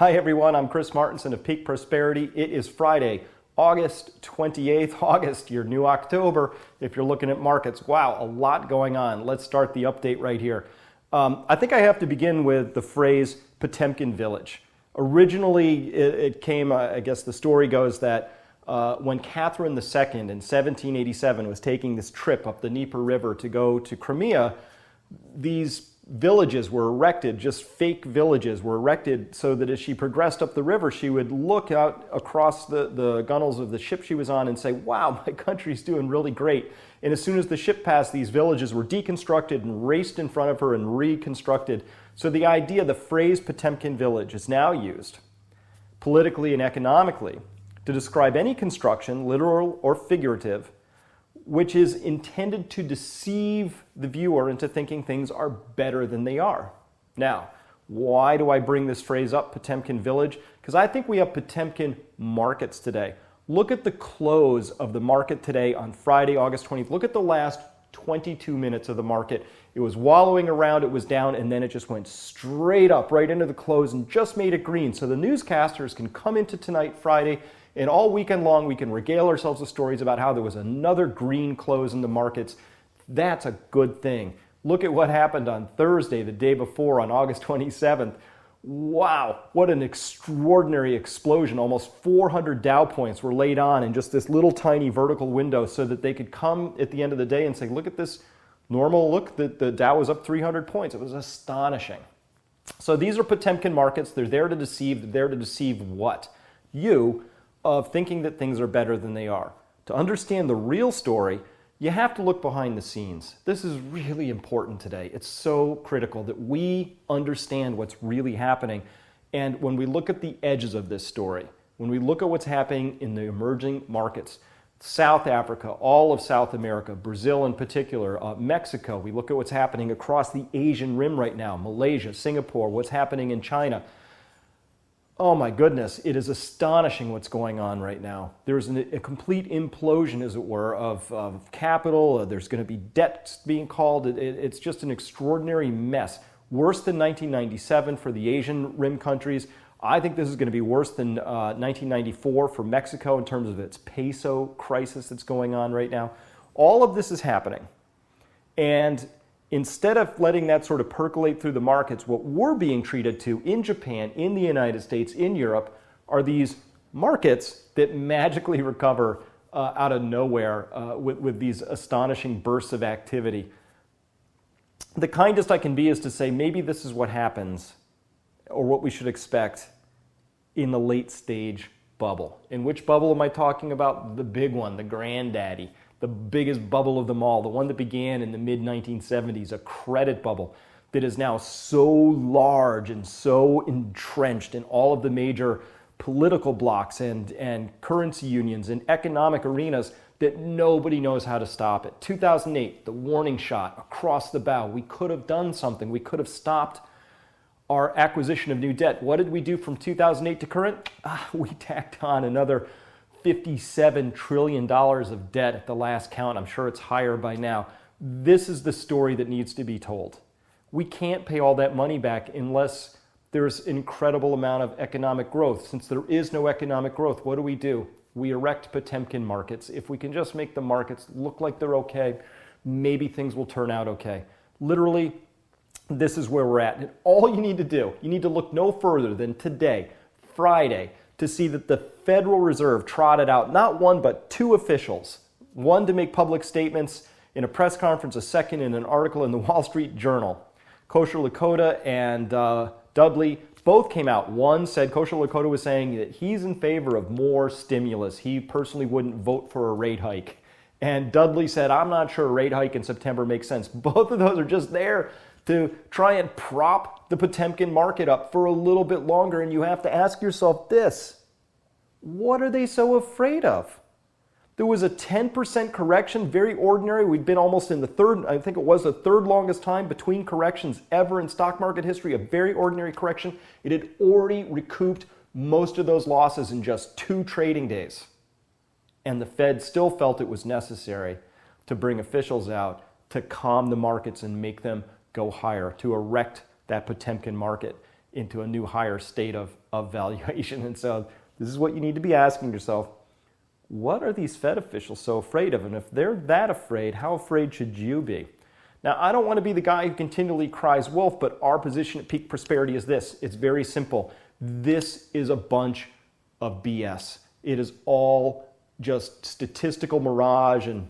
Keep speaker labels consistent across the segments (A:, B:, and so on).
A: Hi everyone, I'm Chris Martinson of Peak Prosperity. It is Friday, August 28th. August, your new October, if you're looking at markets. Wow, a lot going on. Let's start the update right here. I think I have to begin with the phrase Potemkin Village. Originally, it came, I guess the story goes that when Catherine II in 1787 was taking this trip up the Dnieper River to go to Crimea, these villages were erected, just fake villages were erected so that as she progressed up the river, she would look out across the gunnels of the ship she was on and say, wow, my country's doing really great. And as soon as the ship passed, these villages were deconstructed and raced in front of her and reconstructed. So the idea, the phrase Potemkin Village is now used politically and economically to describe any construction, literal or figurative, which is intended to deceive the viewer into thinking things are better than they are. Now, why do I bring this phrase up, Potemkin Village? Because I think we have Potemkin markets today. Look at the close of the market today on Friday, August 20th. Look at the last 22 minutes of the market. It was wallowing around, it was down, and then it just went straight up right into the close and just made it green. So the newscasters can come into tonight, Friday, and all weekend long, we can regale ourselves with stories about how there was another green close in the markets. That's a good thing. Look at what happened on Thursday, the day before, on August 27th. Wow, what an extraordinary explosion. Almost 400 Dow points were laid on in just this little tiny vertical window so that they could come at the end of the day and say, look at this normal look, the Dow was up 300 points. It was astonishing. So these are Potemkin markets. They're there to deceive. They're there to deceive what? You, of thinking that things are better than they are. To understand the real story, you have to look behind the scenes. This is really important today. It's so critical that we understand what's really happening. And when we look at the edges of this story, when we look at what's happening in the emerging markets, South Africa, all of South America, Brazil in particular, Mexico, we look at what's happening across the Asian rim right now, Malaysia, Singapore, what's happening in China. Oh my goodness, it is astonishing what's going on right now. There's a complete implosion, as it were, of capital. There's going to be debt being called. It's just an extraordinary mess. Worse than 1997 for the Asian rim countries. I think this is going to be worse than 1994 for Mexico in terms of its peso crisis that's going on right now. All of this is happening. And instead of letting that sort of percolate through the markets, what we're being treated to in Japan, in the United States, in Europe, are these markets that magically recover out of nowhere with these astonishing bursts of activity. The kindest I can be is to say maybe this is what happens, or what we should expect in the late stage bubble. In which bubble am I talking about? The big one, the granddaddy. The biggest bubble of them all, the one that began in the mid-1970s, a credit bubble that is now so large and so entrenched in all of the major political blocs and currency unions and economic arenas that nobody knows how to stop it. 2008, the warning shot across the bow. We could have done something. We could have stopped our acquisition of new debt. What did we do from 2008 to current? We tacked on another $57 trillion of debt at the last count. I'm sure it's higher by now. This is the story that needs to be told. We can't pay all that money back unless there's an incredible amount of economic growth. Since there is no economic growth, what do? We erect Potemkin markets. If we can just make the markets look like they're okay, maybe things will turn out okay. Literally, this is where we're at. And all you need to do, you need to look no further than today, Friday, to see that the Federal Reserve trotted out not one but two officials, one to make public statements in a press conference, a second in an article in the Wall Street Journal. Kosher Lakota and Dudley both came out. One said, Kosher Lakota was saying that he's in favor of more stimulus. He personally wouldn't vote for a rate hike. And Dudley said, I'm not sure a rate hike in September makes sense. Both of those are just there to try and prop the Potemkin market up for a little bit longer. And you have to ask yourself this: what are they so afraid of? There was a 10% correction, very ordinary. We'd been almost in the third, I think it was the third longest time between corrections ever in stock market history, a very ordinary correction. It had already recouped most of those losses in just 2 trading days. And the Fed still felt it was necessary to bring officials out to calm the markets and make them go higher, to erect that Potemkin market into a new higher state of of valuation. And so this is what you need to be asking yourself. What are these Fed officials so afraid of? And if they're that afraid, how afraid should you be? Now, I don't want to be the guy who continually cries wolf, but our position at Peak Prosperity is this. It's very simple. This is a bunch of BS. It is all just statistical mirage and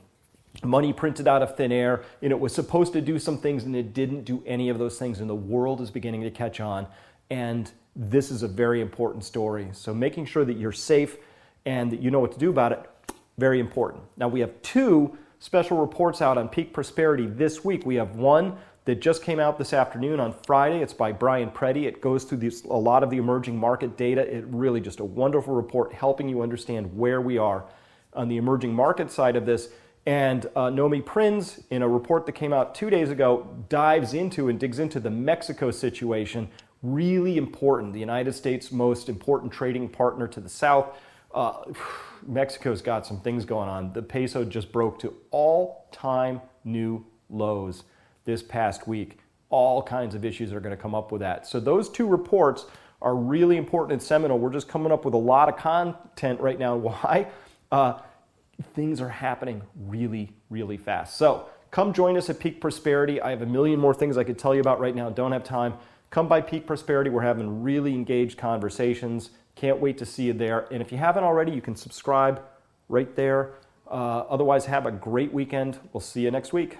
A: money printed out of thin air. And it was supposed to do some things and it didn't do any of those things. And the world is beginning to catch on. And this is a very important story. So making sure that you're safe and that you know what to do about it, very important. Now we have two special reports out on Peak Prosperity this week. We have one that just came out this afternoon on Friday. It's by Brian Preddy. It goes through a lot of the emerging market data. It really just a wonderful report helping you understand where we are on the emerging market side of this. And Nomi Prinz, in a report that came out 2 days ago, dives into and digs into the Mexico situation. Really important. The United States' most important trading partner to the south. Mexico's got some things going on. The peso just broke to all-time new lows this past week. All kinds of issues are going to come up with that. So those two reports are really important and seminal. We're just coming up with a lot of content right now. Why? Things are happening really, really fast. So come join us at Peak Prosperity. I have a million more things I could tell you about right now. Don't have time. Come by Peak Prosperity. We're having really engaged conversations. Can't wait to see you there. And if you haven't already, you can subscribe right there. Otherwise, have a great weekend. We'll see you next week.